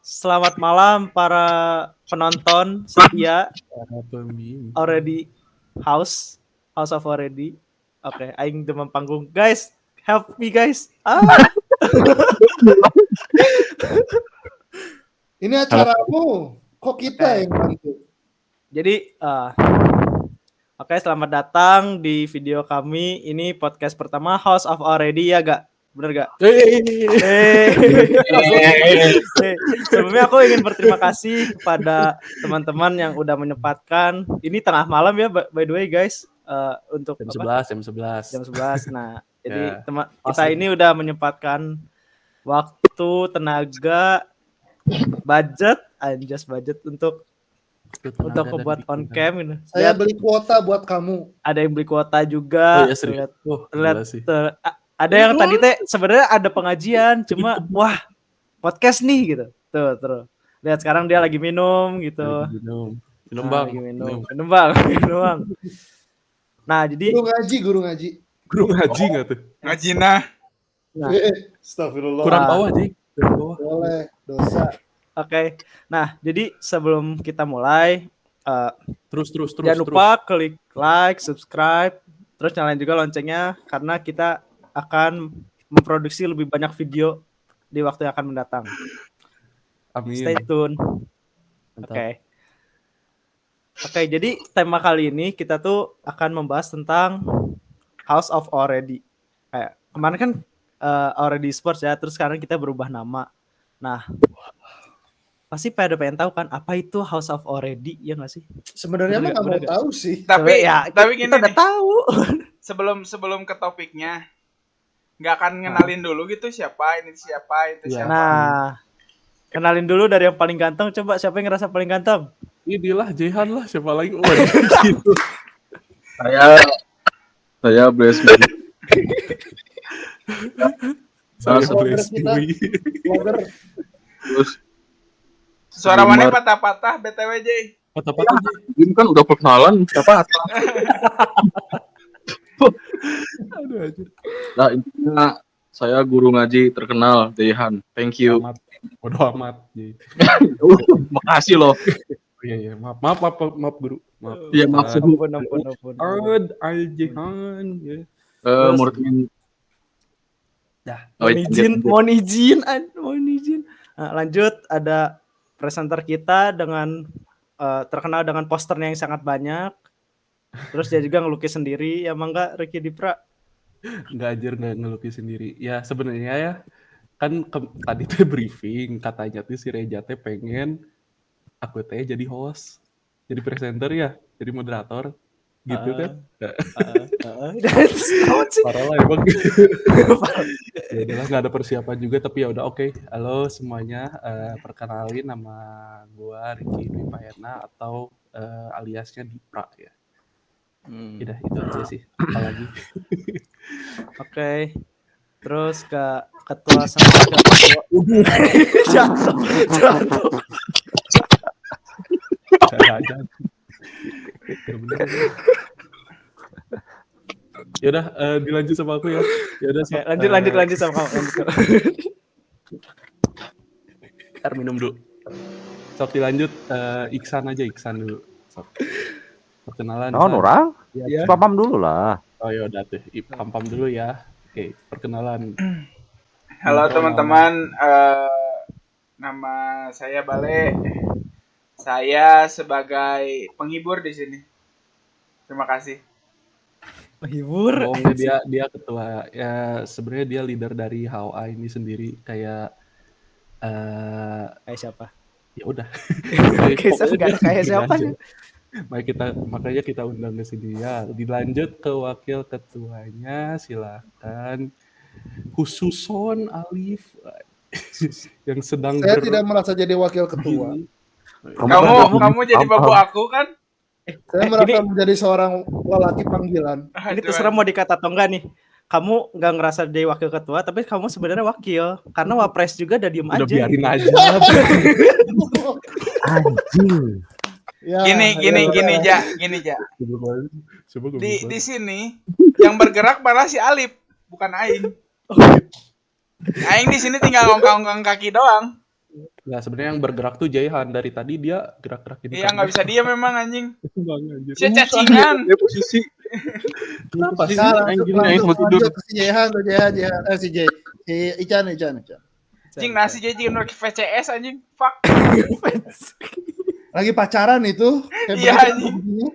Selamat malam para penonton setia already house of already. Oke, aing demam panggung. Guys, help me guys. Ini acaramu. Kok kita yang bantu? Jadi oke, selamat datang di video kami. Ini podcast pertama House of Already ya gak? Bener gak? Sebelumnya aku ingin berterima kasih kepada teman-teman yang udah menyempatkan. Ini tengah malam ya, by the way guys. Untuk jam 11. Nah, jadi kita ini udah menyempatkan waktu, tenaga, budget untuk membuat on cam ini. Saya beli kuota buat kamu. Ada yang beli kuota juga. Ada yang tadi sebenarnya ada pengajian, cuma wah podcast nih gitu. Tuh. Lihat sekarang dia lagi minum gitu. Minum bang. Nah, jadi guru ngaji nggak tuh? Ngaji nah. Astagfirullah. Kurang bawah Ji. Boleh, dosa. Oke. Nah, jadi sebelum kita mulai terus jangan lupa klik like, subscribe, terus nyalain juga loncengnya karena kita akan memproduksi lebih banyak video di waktu yang akan mendatang. Amin. Stay tune. Oke, jadi tema kali ini kita tuh akan membahas tentang House of Already. Kayak kemarin kan Already Sports ya, terus sekarang kita berubah nama. Nah, pasti pada pengen tahu kan apa itu House of Already, ya nggak sih? Sebenarnya mah nggak mau tahu sih. Tapi gini kita udah tahu. Sebelum ke topiknya, nggak akan ngenalin dulu gitu siapa itu siapa. Nah, kenalin dulu dari yang paling ganteng. Coba siapa yang ngerasa paling ganteng? Inilah Jehan lah, siapa lagi? Gitu. Saya Blaze. Terus suara mana patah-patah BTW J. Patah-patah ini kan udah perkenalan siapa? Aduh anjir. Nah, intinya saya guru ngaji terkenal Dehan. Thank you. Bodoh amat. Makasih loh. Iya, maaf guru. Maaf. Iya, maaf Ampun. Al-Jihan ya. Murid ini. Mohon izin. Nah, lanjut ada presenter kita dengan terkenal dengan posternya yang sangat banyak. Terus dia juga ngelukis sendiri, ya mangga Ricky Dipra. Nggak ngelukis sendiri. Ya sebenarnya ya kan tadi teh briefing katanya tuh si Reja teh pengen aku teh jadi host, jadi presenter ya, jadi moderator gitu kan. Parah lah emang. Ya udahlah, nggak ada persiapan juga tapi ya udah oke. Halo semuanya, perkenalin nama gua Ricky Dwi Payana atau aliasnya Dipra ya. Udah itu aja sih. Apalagi. Oke. Terus ke ketua sama ketua. Jatuh. Ya udah dilanjut sama aku ya. Ya udah lanjut sama kamu. Ntar minum dulu. Sok dilanjut Iksan dulu. Sok. Perkenalan. Orang? Ya. Pam dulu lah. Oh ya udah tuh. Pam dulu ya. Oke, perkenalan. Halo teman-teman, nama saya Bale. Saya sebagai penghibur di sini. Terima kasih. Penghibur. Oh, dia ketua. Ya sebenarnya dia leader dari HOA ini sendiri kayak siapa? Ya udah. Kayak siapa? Makanya kita undang ke sini ya. Dilanjut ke wakil ketuanya, silakan. Khususon Alif yang sedang Saya tidak merasa jadi wakil ketua. Kamu jadi babu aku kan? Saya merasa menjadi seorang lelaki panggilan. Ini terserah mau dikata atau enggak nih. Kamu nggak ngerasa jadi wakil ketua, tapi kamu sebenarnya wakil. Karena wapres juga udah diem aja. Biarin aja. Anjing. Ya, gini Ja. Di sini yang bergerak malah si Alif, bukan Aing. Aing di sini tinggal ngongkang kaki doang. Nah, sebenarnya yang bergerak tuh Jayhan. Dari tadi dia gerak-gerak ini Iya, kan. nggak bisa diam memang anjing. Bang, anjir. Si cacingan. Dia posisi. Kenapa sih? Nah, Aing langsung gini, aing mau tidur. lanjut ke si Jehan tuh Jehan. Si Ican. Cing nasi jadi udah VCS anjing. Fuck. Lagi pacaran itu. Kayak Iya, begitu anjing. begini.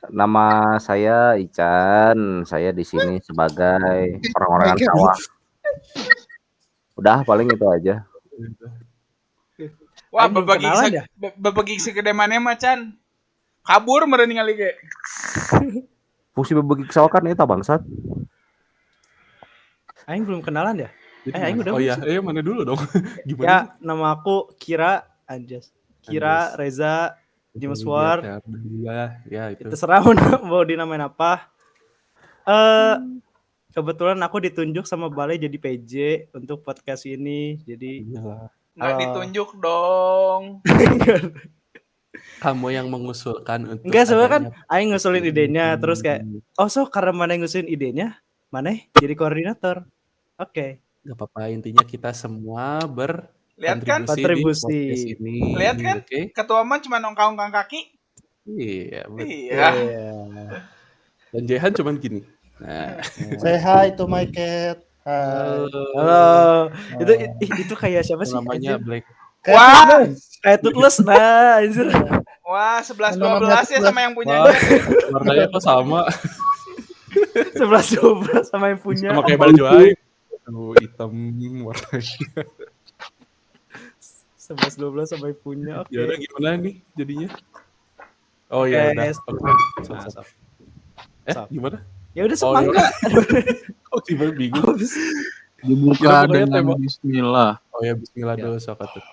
Nama saya Ican. Saya di sini sebagai orang-orangan Michael. sawah. Udah paling itu aja. Wah, Aing belum kenalan ya? berbagi segede mana macan. Kabur meureun ningali ge. Fungsi berbagi kesawakan itu bangsat. Aing belum kenalan ya? Jadi Aing mana? udah Oh belum iya, mana dulu dong? Gimana Ya, sih? nama aku Kira Anjas. Kira, Anjas. Reza, Dimas Lihat War. ya, alhamdulillah. Ya itu. Terserah mau dinamain apa. Kebetulan aku ditunjuk sama Balai jadi PJ untuk podcast ini. Jadi Iyalah. Nggak Halo. ditunjuk dong. Kamu yang mengusulkan untuk enggak, sebenarnya kan adanya Aing ngusulin podcast idenya ini. terus kayak karena mana yang ngusulin idenya, mana jadi koordinator. Oke. Gak apa-apa, intinya kita semua Lihat kan? Kontribusi. di podcast ini. Lihat kan? Oke. Ketua mah cuma nongkrong kaki. Iya, betul. Iya. Dan Jehan cuman gini. Nah, Say hi to my cat. Hai. Halo. Itu kayak siapa sih? namanya anjir? Black. Wah, Kayak Toothless. Nah, anjir. wah 11-12 Nama ya sama yang punya. Wah, warnanya kok sama. 11-12 sama yang punya. Sama kayak baju Aing. Tuh, hitam warnanya. 11-12 sama yang punya. Oke. Ya udah gimana nih jadinya? Oh Oke, ya udah. stop. Oke. Nah, Stop. stop. Gimana? Ya udah Oh, semangka. Oh, tiba bingung. Dibuka Ya, pokoknya dengan tema- bismillah. Oh ya bismillah Ya. dulu sok atuh.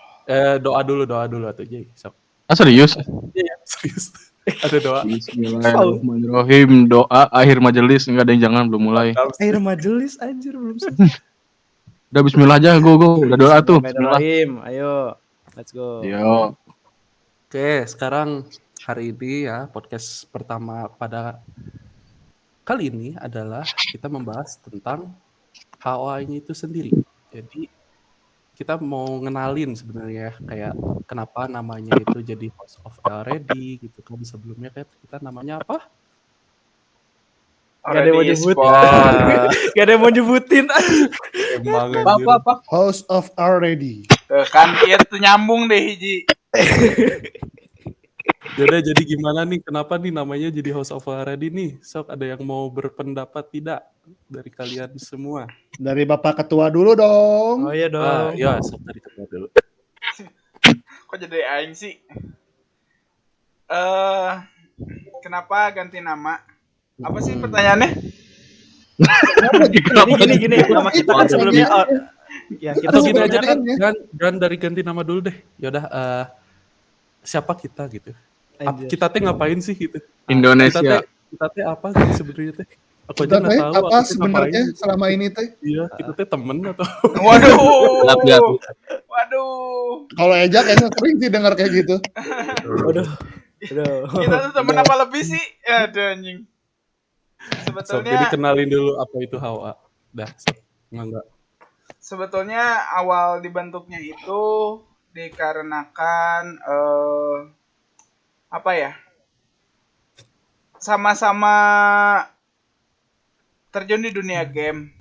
Doa dulu atuh Jay. Sok. Ah serius? Iya, serius. Ada doa. Bismillahirrahmanirrahim. Doa akhir majelis, enggak ada yang jangan belum mulai. Air majelis anjir belum selesai. Udah bismillah aja, go. Udah doa tuh. Bismillah. Bismillahirrahmanirrahim. Ayo. Let's go. Yo. Oke, sekarang hari ini ya podcast pertama pada kali ini adalah kita membahas tentang Hawa ini itu sendiri. Jadi kita mau ngenalin sebenarnya kayak kenapa namanya itu jadi House of Already gitu kan. Sebelumnya kayak kita namanya apa? Gak ada yang mau Already nyebut. sport. Gak ada yang mau nyebutin. Emang anjir. Apa? House of Already. Tuh kan itu nyambung deh hiji. Yaudah, jadi gimana nih? Kenapa nih namanya jadi House of Already nih? Sok ada yang mau berpendapat tidak dari kalian semua? Dari Bapak Ketua dulu dong. Oh iya dong. Ya, sok dari ketua dulu. Kok jadi aing sih? Kenapa ganti nama? Apa sih pertanyaannya? Gini. Nama kita kan sebelumnya. Ya kita Atau gini sebelumnya aja kan. kan, jangan dari ganti nama dulu deh. Yaudah, siapa kita gitu? Anjir. Kita teh ngapain sih gitu? Indonesia. Kita teh apa gitu sebenarnya teh? Aku Kita aja nggak tahu. apa aku teh sebenarnya ngapain. selama ini teh? Iya, kita teh temen atau Waduh. Lihat. Waduh. Kalau Eja kayaknya sering sih dengar kayak gitu. Waduh. Kita tuh temen apa lebih sih? Aduh anjing. Sok, jadi Sebetulnya kenalin dulu apa itu Hawa. Dah, sok. Enggak. sebetulnya awal dibentuknya itu dikarenakan apa ya? Sama-sama terjun di dunia game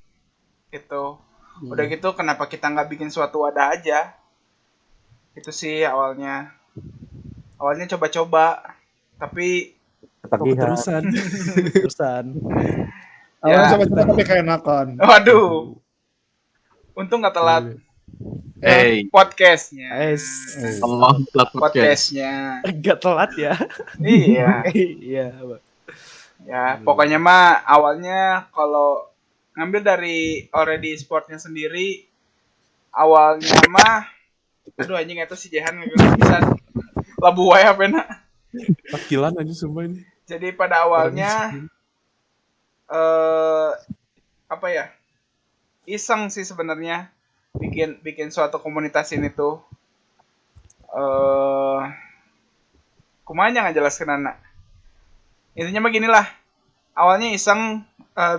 itu. Udah gitu kenapa kita nggak bikin suatu wadah aja? Itu sih awalnya. Awalnya coba-coba, tapi Ketagihan. Terusan. Awalnya Ya. coba-coba tapi kayak nakon. waduh. Untung nggak telat Hey. podcastnya. Allah telat podcast. Podcastnya. Gak telat ya. Iya. Iya. Ya, pokoknya mah awalnya kalau ngambil dari Already Sportnya sendiri, awalnya mah, aduh anjing itu si Jehan bisa labu wae apena. Takilan aja sumpah ini. Jadi pada awalnya apa ya? Iseng sih sebenarnya bikin suatu komunitas ini tuh. Kumaha ngajelaskeun anak. Intinya mah gini lah. Awalnya iseng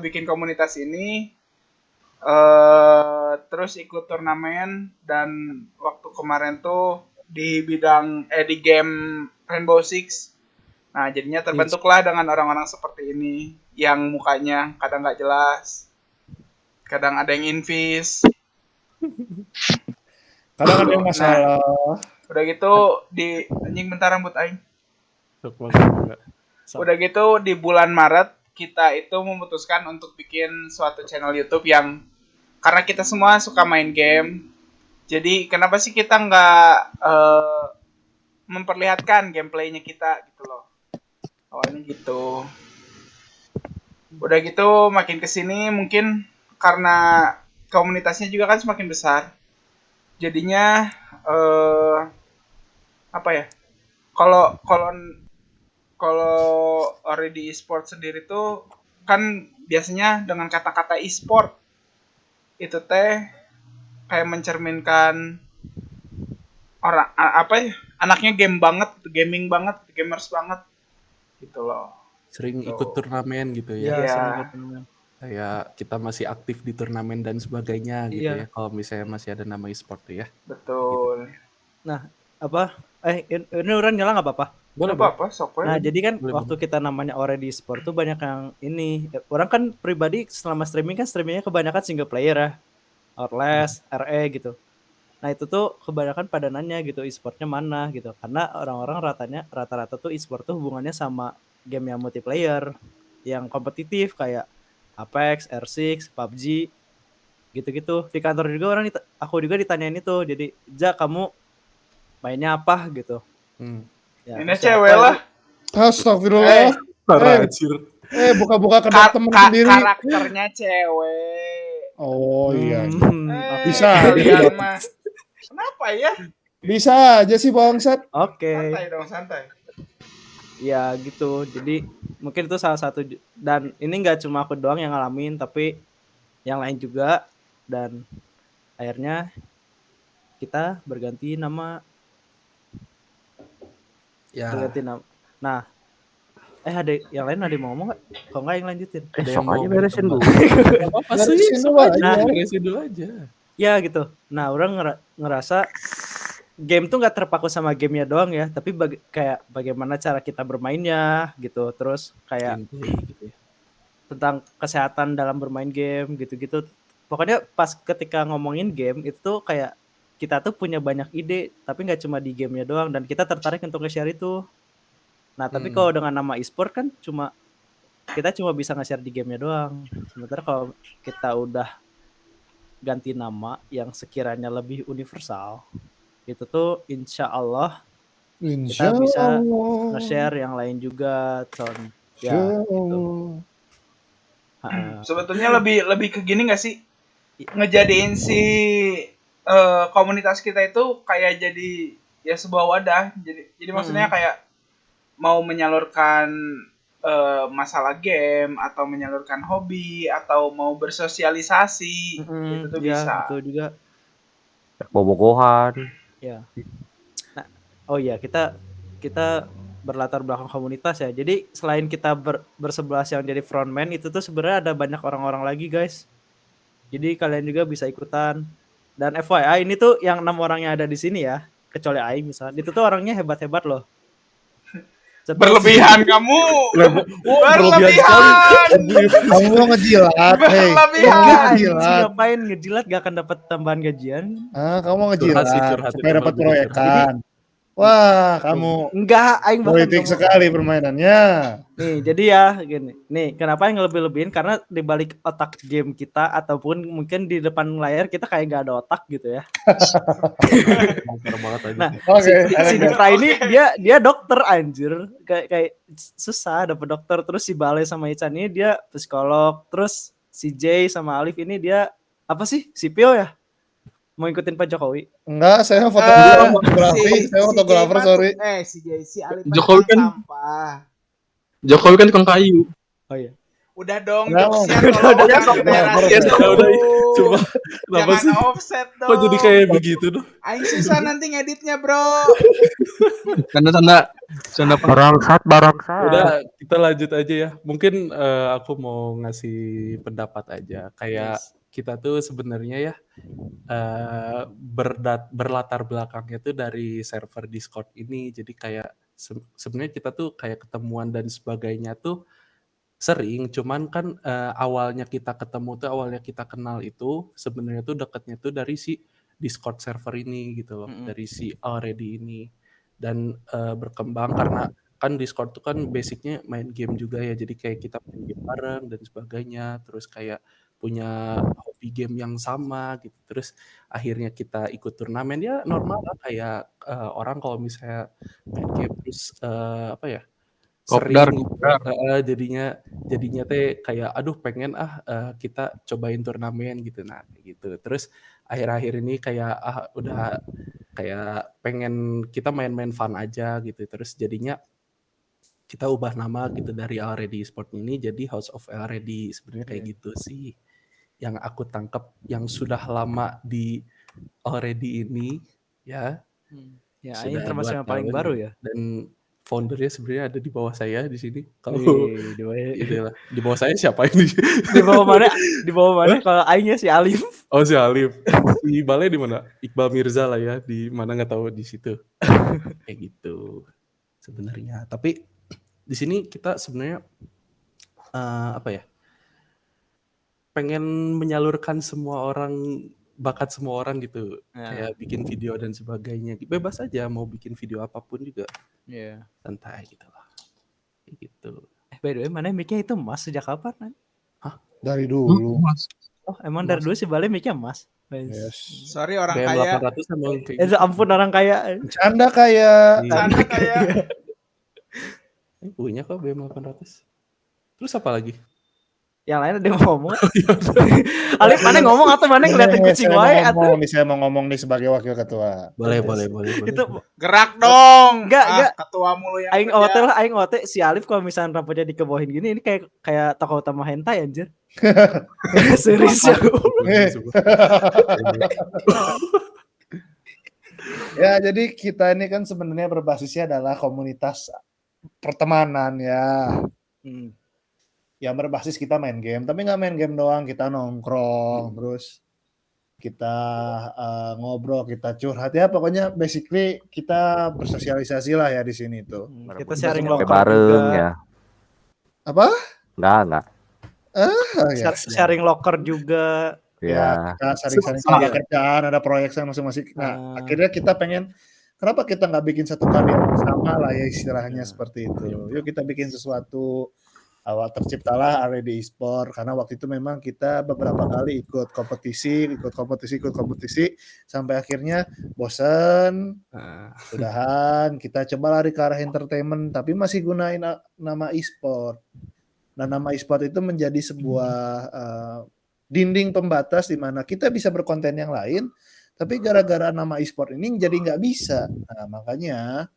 bikin komunitas ini Terus ikut turnamen dan waktu kemarin tuh di bidang di game Rainbow Six. Nah, jadinya terbentuklah dengan orang-orang seperti ini yang mukanya kadang nggak jelas, kadang ada yang invis. Kadang ada yang masalah. Udah gitu di anjing bentar rambut aing. Sok banget. Udah gitu di bulan Maret kita itu memutuskan untuk bikin suatu channel YouTube yang karena kita semua suka main game. Jadi kenapa sih kita nggak memperlihatkan gameplaynya kita gitu loh. Awalnya gitu. Udah gitu makin kesini mungkin karena komunitasnya juga kan semakin besar. Jadinya apa ya? Kalau already e-sport sendiri tuh kan biasanya dengan kata-kata e-sport itu teh kayak mencerminkan orang apa ya? Anaknya gaming banget, gamers banget gitu loh. Sering ikut turnamen gitu ya. Iya, Iya. sering ikut turnamen. Kayak kita masih aktif di turnamen dan sebagainya gitu Iya. ya. Kalau misalnya masih ada nama e-sport tuh ya. Betul. Nah, apa? Ini orang nyala nggak apa-apa? Boleh, Apa apa sok we. Nah, jadi kan Boleh, waktu kita namanya Already Sport tuh banyak yang ini. Orang kan pribadi selama streaming kan streamingnya kebanyakan single player ya. Outlast, RE gitu. Nah, itu tuh kebanyakan pada nanya gitu e-sportnya mana gitu. Karena orang-orang rata-rata tuh e-sport tuh hubungannya sama game yang multiplayer, yang kompetitif kayak Apex, R6, PUBG gitu-gitu. Di kantor juga aku juga ditanyain itu. Jadi, "Ja, kamu mainnya apa?" gitu. Ya, Ini terus cewek lah. Astagfirullah. Parah, anjir. Buka-buka kedap temen sendiri. Karakternya cewek. Oh iya. Bisa. Bisa. Kenapa ya? Bisa aja sih bangsat. Oke. Santai dong, santai. Ya gitu. Jadi mungkin itu salah satu dan ini nggak cuma aku doang yang ngalamin tapi yang lain juga dan akhirnya kita berganti nama. Ya. Berganti nama. Nah, ada yang lain ada yang mau ngomong nggak? Kalau nggak yang lanjutin. Ada yang Sok mau aja beresin dulu. Apa sih? Beresin Sok dulu aja. aja. Beresin dulu aja. Ya gitu. Nah, orang ngerasa game tuh nggak terpaku sama gamenya doang ya, tapi kayak bagaimana cara kita bermainnya gitu. Terus kayak Gameplay gitu ya. tentang kesehatan dalam bermain game gitu-gitu. Pokoknya pas ketika ngomongin game itu tuh kayak kita tuh punya banyak ide, tapi nggak cuma di gamenya doang dan kita tertarik untuk nge-share itu. Nah, tapi kalau dengan nama e-sport kan kita cuma bisa nge-share di gamenya doang. Sementara kalau kita udah ganti nama yang sekiranya lebih universal, itu tuh insya Allah kita bisa nge-share yang lain juga, Con. Ya, gitu. Sebetulnya lebih ke gini nggak sih? Ngejadiin si komunitas kita itu kayak jadi ya sebuah wadah. Jadi maksudnya kayak mau menyalurkan masalah game atau menyalurkan hobi atau mau bersosialisasi itu tuh Ya, bisa. betul juga. Bobogohan. Ya. Nah, oh iya kita berlatar belakang komunitas ya. Jadi selain kita bersebelas yang jadi frontman itu tuh sebenarnya ada banyak orang-orang lagi guys. Jadi kalian juga bisa ikutan. Dan FYI ini tuh yang 6 orang yang ada di sini ya, kecuali Aing misalnya. Itu tuh orangnya hebat-hebat loh. Berlebihan kamu. Berlebihan. Kamu mau ngejilat, Berlebihan. Ngapain ngejilat gak akan dapat tambahan gajian? Kamu mau ngejilat Curhat supaya itu dapat kalau begitu. proyekan. Wah, kamu Enggak, Aing bahkan politik ngomong. sekali permainannya. Nih, jadi ya gini. Nih, kenapa yang lebih-lebihin? Karena di balik otak game kita ataupun mungkin di depan layar kita kayak gak ada otak gitu ya. Parah banget aja. Nah, Oke, si Ditra ini dia dokter anjir. Kayak susah dapet dokter. Terus si Bale sama Ican ini dia psikolog. Terus si Jay sama Alif ini dia apa sih? Sipil ya? Mau ikutin Pak Jokowi? Enggak, saya fotografi, saya fotografer, sorry. Si JC Alif Jokowi kan- sampah. Jokowi kan tukang kayu. Oh iya. Udah dong, Udah, jokesnya udah, tolong udah, jangan daerah udah, situ. udah. Coba kenapa Jangan sih? offset dong. Kok jadi kayak begitu tuh? Aing susah nanti ngeditnya, bro. Tanda Barongsat. Udah, kita lanjut aja ya. Mungkin aku mau ngasih pendapat aja. Kayak kita tuh sebenarnya ya berlatar belakangnya tuh dari server Discord ini. Jadi kayak sebenarnya kita tuh kayak ketemuan dan sebagainya tuh sering, cuman kan awalnya kita ketemu tuh, awalnya kita kenal itu sebenarnya tuh deketnya tuh dari si Discord server ini gitu loh, dari si Already ini. Dan berkembang karena kan Discord tuh kan basicnya main game juga ya, jadi kayak kita main game bareng dan sebagainya, terus kayak punya hobi game yang sama gitu, terus akhirnya kita ikut turnamen ya normal lah kayak orang kalau misalnya main game terus apa ya Kopdar, sering jadinya teh kayak aduh pengen kita cobain turnamen gitu, nah kayak gitu. Terus akhir-akhir ini kayak udah kayak pengen kita main-main fun aja gitu, terus jadinya kita ubah nama gitu dari Already Sport ini jadi House of Already. Sebenarnya kayak gitu sih yang aku tangkap yang sudah lama di Already ini ya. Ya, Sudah ini termasuk 2 yang paling tahun baru ya. dan foundernya sebenarnya ada di bawah saya di sini. Kalau Wih, di bawah saya siapa ini? di bawah mana? Di bawah mana? Kalau aingnya si Alif. Oh si Alif. Si Iqbalnya di mana? Iqbal Mirza lah ya, di mana nggak tahu di situ. Kayak gitu sebenarnya. Tapi di sini kita sebenarnya apa ya? Pengen menyalurkan bakat semua orang gitu. Kayak bikin video dan sebagainya. Bebas aja mau bikin video apapun juga. Iya. Santai gitu lah. Kayak gitu. By the way, mana mic-nya itu emas sejak kapan? Man? Dari dulu. Oh, emang dari dulu si Bale mic-nya emas. Yes. Sorry orang kaya. BM800 emang kayak gitu. Ampun orang kaya. Canda kayak Sana kaya. Punya kok BM800. Terus apa lagi? Yang lain ada yang ngomong. Alif mana ngomong atau mana ngeliatin kucing wae atau saya mau ngomong nih sebagai wakil ketua. Boleh. itu Gerak dong. Enggak. Ketua mulu yang aing kerja. aing ote si Alif kalau misalnya rambutnya dikebohin gini ini kayak tokoh utama hentai anjir. Serius ya. Ya, jadi kita ini kan sebenarnya berbasisnya adalah komunitas pertemanan ya. Yang berbasis kita main game, tapi nggak main game doang, kita nongkrong, terus kita ngobrol, kita curhat ya, pokoknya basically kita bersosialisasi lah ya di sini tuh. Kita sharing Sampai locker bareng juga. ya. Apa? Enggak. Ya. Sharing locker juga. Ya. Kita sering-sering ada kerjaan, ada proyek masing-masing. Nah, akhirnya kita pengen, kenapa kita nggak bikin satu karya bersama lah ya istilahnya seperti itu. Yuk kita bikin sesuatu. Awal terciptalah Already Sport karena waktu itu memang kita beberapa kali ikut kompetisi sampai akhirnya bosen, sudahan kita coba lari ke arah entertainment tapi masih gunain nama e-sport. Nah, nama e-sport itu menjadi sebuah dinding pembatas di mana kita bisa berkonten yang lain, tapi gara-gara nama e-sport ini jadi nggak bisa. Nah, makanya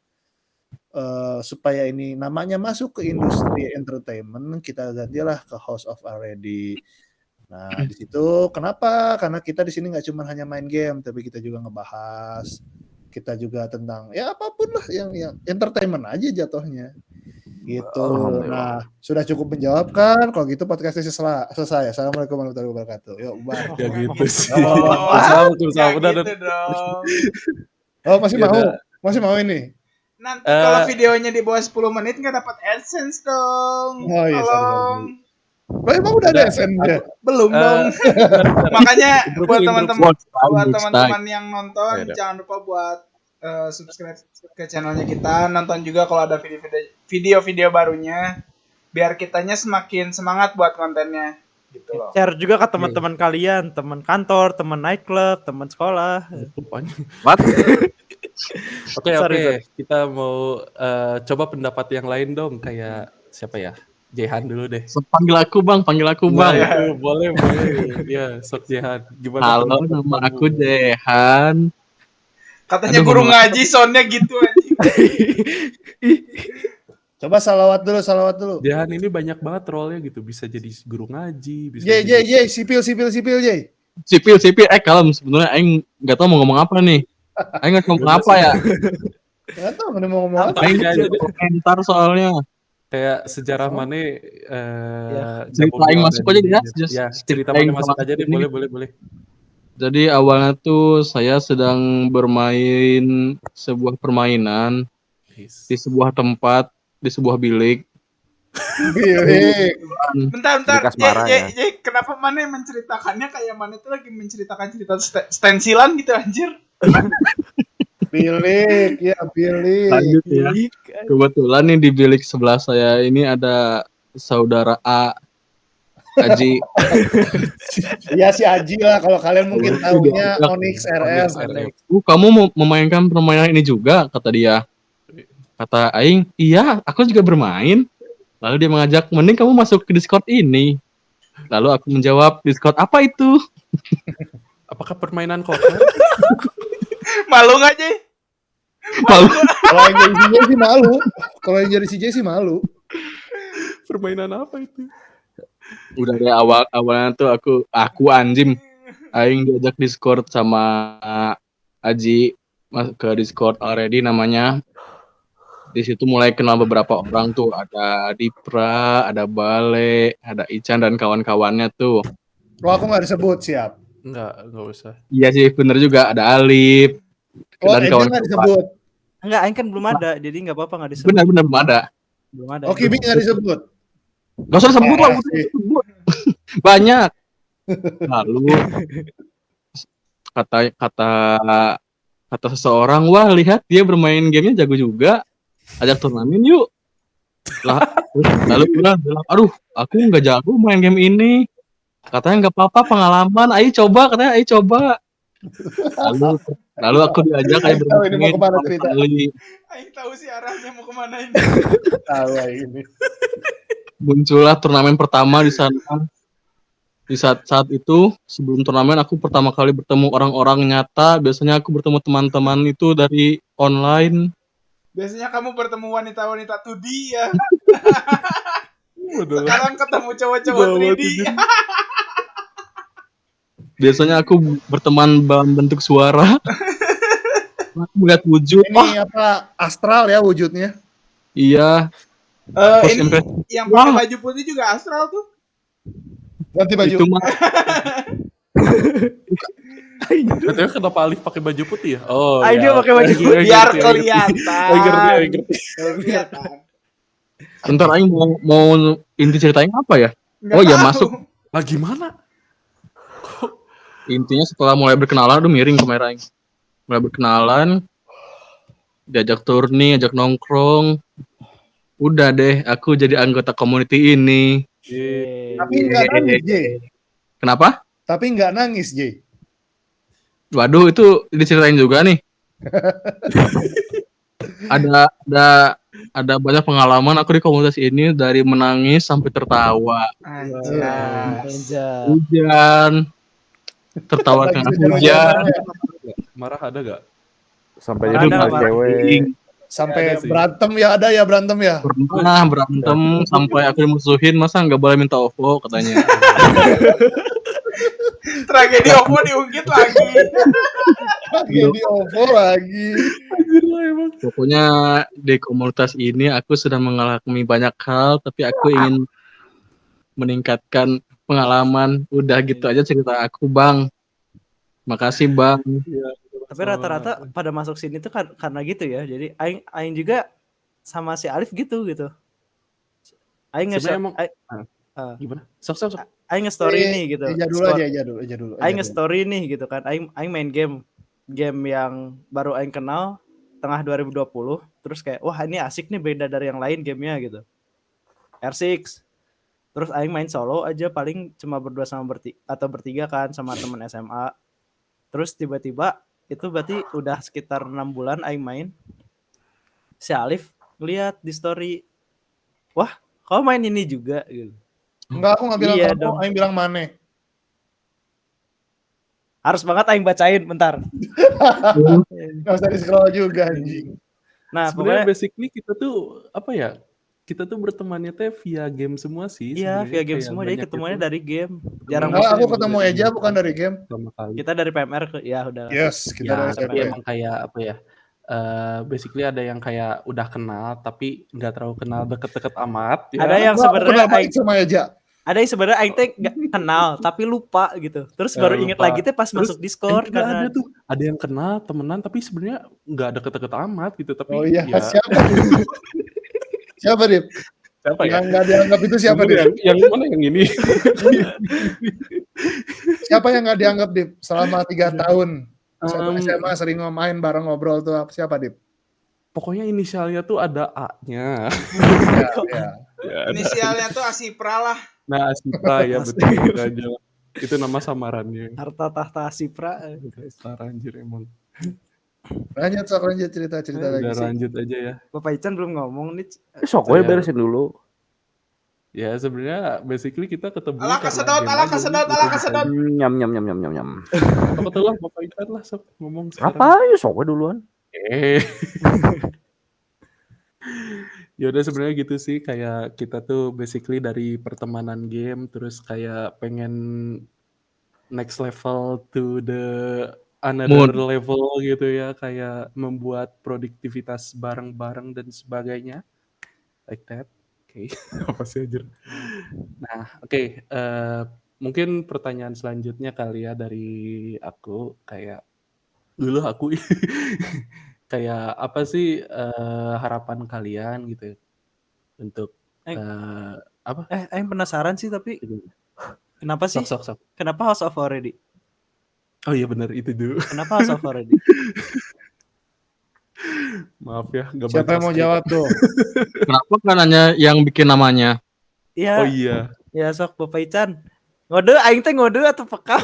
supaya ini namanya masuk ke industri entertainment, kita gantilah ke House of Already. Nah, di situ kenapa? Karena kita di sini nggak cuma hanya main game, tapi kita juga ngebahas, kita juga tentang ya apapun lah yang entertainment aja jatuhnya. Gitu. Nah, sudah cukup menjawab kan? Kalau gitu podcastnya selesai. Assalamualaikum warahmatullahi wabarakatuh. Yuk, bye. Ya gitu sih. Udah gitu dong. Oh, masih mau ini? Nanti kalau videonya di bawah 10 menit nggak dapat AdSense dong. Oh iya, Tolong. Emang udah ada AdSense-nya? Belum dong. Makanya buat Next teman-teman time. yang nonton jangan lupa buat subscribe ke channelnya kita, nonton juga kalau ada video-video barunya biar kitanya semakin semangat buat kontennya gitu loh. Share juga ke teman-teman kalian, teman kantor, teman nightclub, teman sekolah. What? Oke, Sorry. kita mau coba pendapat yang lain dong, kayak siapa ya? Jehan dulu deh. Panggil aku bang. Boleh. Ya, sok Jehan. Gimana? Halo, nama aku Jehan. Katanya guru ngaji soundnya gitu anjing. Coba salawat dulu. Jehan ini banyak banget role-nya gitu, bisa jadi guru ngaji, bisa Jay, sipil, Jay. Sipil. Kalem sebenarnya Aing nggak tahu mau ngomong apa nih. Aing nggak ngomong apa ya. Nggak tahu mau ngomong apa. Aing komentar soalnya. Kayak sejarah Kosong. mana Cerita cabut aing di masuk Already. aja deh ya. Ya, Cerita cerita aing mana masuk sama aja deh, ini. boleh. Jadi awalnya tuh saya sedang bermain sebuah permainan di sebuah tempat, di sebuah bilik. Bilik. Bentar. Jadi kasmaran ya. Kenapa mana menceritakannya kayak mana itu lagi menceritakan cerita stensilan gitu anjir? Bilik, ya bilik. Lanjut ya. Kebetulan nih di bilik sebelah saya ini ada saudara Aji. Iya si Aji lah kalau kalian mungkin tahunya Udah. Onyx RS. Kamu mau memainkan permainan ini juga, kata dia. Kata aing, iya, aku juga bermain. Lalu dia mengajak, mending kamu masuk ke Discord ini. Lalu aku menjawab, Discord apa itu? Apakah permainan kota? Malu nggak Jay? Lalu Kalau yang jadi CJ sih malu. Kalau yang jadi CJ sih malu. Permainan apa itu? udah dari awalnya tuh aku anjim. Aing diajak Discord sama Aji ke Discord Already namanya. Di situ mulai kenal beberapa orang tuh, ada Dipra, ada Bale, ada Ican dan kawan-kawannya tuh. Oh aku nggak disebut siap. Enggak usah. Iya sih, bener juga, ada Alip Oh dan Angel nggak disebut. Enggak, Aing kan belum ada, jadi nggak apa-apa nggak disebut. Benar belum ada. Belum ada. Oh Kimi nggak disebut. Gak usah sebut lah, sih. banyak. Lalu kata seseorang, wah lihat dia bermain gamenya jago juga, ajak turnamen yuk. Lalu bilang, aduh aku nggak jago main game ini. Katanya nggak apa-apa pengalaman, ayo coba, katanya ayo coba. Lalu aku diajak kayak Tahu ini mau kemana cerita? Aing tahu sih arahnya mau kemana ini. Tahu ini. Muncullah turnamen pertama di sana. Di saat itu sebelum turnamen aku pertama kali bertemu orang-orang nyata. Biasanya aku bertemu teman-teman itu dari online. Biasanya kamu bertemu wanita-wanita 2D ya. Sekarang ketemu cowok-cowok 3D. Biasanya aku berteman dalam bentuk suara. Aku melihat wujud. Ini apa astral ya wujudnya? Iya. Ini yang pakai baju putih juga astral tuh. Ganti baju. Itu mah Katanya kenapa Alif pakai baju putih ya? Oh, Aing dia pakai baju putih. Biar kelihatan. Ngerti. Kelihatan. bentar aing mau inti ceritanya apa ya? Nggak Oh ya tahu. masuk. Ah gimana? Intinya setelah mulai berkenalan, aduh miring kamera aing. Mulai berkenalan, diajak turni, ajak nongkrong. Udah deh, aku jadi anggota community ini. Tapi nggak nangis J. Kenapa? Tapi nggak nangis J. Waduh, itu diceritain juga nih. ada banyak pengalaman aku di komunitas ini, dari menangis sampai tertawa. Anjay. Hujan, tertawa Lagi dengan hujan-hujanan hujan, ya. Marah ada gak? Sampai Ada jadi nggak, pas Pak? cewek. Sampai Ada sih. berantem ya ada ya berantem ya. pernah berantem sampai aku dimusuhin, masa nggak boleh minta OVO katanya. Tragedi Oppo diungkit lagi. Jadi OVO lagi. Pokoknya di komunitas ini aku sudah mengalami banyak hal, tapi aku ingin meningkatkan pengalaman. Udah gitu aja cerita aku, Bang. Makasih, Bang. Tapi rata-rata pada masuk sini tuh karena gitu ya. Jadi aing juga sama si Alif gitu. Aing Sebenarnya emang nge gimana? Sok. aing nge-story nih gitu. Eja dulu aja, Eja dulu. Aing nge-story nih gitu kan. Aing main game yang baru aing kenal tengah 2020. Terus kayak wah ini asik nih, beda dari yang lain gamenya gitu. R6. Terus aing main solo aja, paling cuma berdua sama bertiga kan sama teman SMA. Terus tiba-tiba itu berarti udah sekitar 6 bulan aing main. Si Alif ngeliat di story, wah kau main ini juga gitu. Enggak, aku nggak bilang Iya kamu, dong. Aing bilang Mane. Harus banget aing bacain bentar. Nggak usah di scroll juga anjing. Nah Sebenarnya pokoknya basically kita tuh apa ya? Kita tuh bertemannya teh via game semua sih. iya sebenarnya. via game Kayak semua, jadi banyak ketemuannya itu dari game. Jarang Enggak, banget aku yang ketemu udah Eja ini bukan dari game. pertama kali. kita dari PMR ya udah. Yes, kita Ya, dari tapi PMR. emang kayak apa ya? basically ada yang kayak udah kenal tapi nggak terlalu kenal deket-deket amat ya. Ada yang Gua sebenarnya kenal baik aing sama Eja. ada yang sebenarnya aing teh nggak kenal tapi lupa gitu. Terus baru inget Lupa. lagi teh pas Terus masuk Discord enggak karena ada tuh, ada yang kenal temenan tapi sebenarnya nggak deket-deket amat gitu, tapi Oh iya, ya siapa? Siapa, Dip? siapa ya? Yang nggak dianggap itu siapa, Bener, Dip? yang mana yang ini? Siapa yang nggak dianggap, Dip? Selama 3 tahun. Satu Em, SMA sering main bareng ngobrol tuh siapa, Dip? Pokoknya inisialnya tuh ada A-nya. Ya, ya. Ya, ada. Inisialnya tuh Asipra lah. Nah, Asipra ya betul itu aja. Itu nama samarannya. harta tahta Asipra. Dasar anjir emang. Lanjut cerita lagi Udah sih. lanjut aja ya. Bapak Ican belum ngomong nih. Sok we Saya- beresin dulu. Ya sebenarnya basically kita ketemu Alah karena kesedot, game alah aja kesedot, gitu. alah kesedot. Nyam nyam nyam nyam nyam nyam. Apa tuh lah Bapak Ican lah sok ngomong sekarang. Apa ya sok we duluan. Ya udah sebenarnya gitu sih, kayak kita tuh basically dari pertemanan game terus kayak pengen next level to the another Moon. level gitu ya, kayak membuat produktivitas bareng-bareng dan sebagainya like that. Oke. Apa sih anjir. Nah, oke, mungkin pertanyaan selanjutnya kali ya dari aku, kayak dulu aku kayak apa sih harapan kalian gitu untuk apa? Aing penasaran sih tapi kenapa sih? Sok. Kenapa House of Already? Oh iya benar itu dulu. Kenapa House of Already? Maaf ya, nggak Siapa baca yang mau skrip. jawab tuh? Kenapa kan hanya yang bikin namanya? Iya, Oh iya. ya sok Bapak Ican. Ngode aing teh ngode atau peka?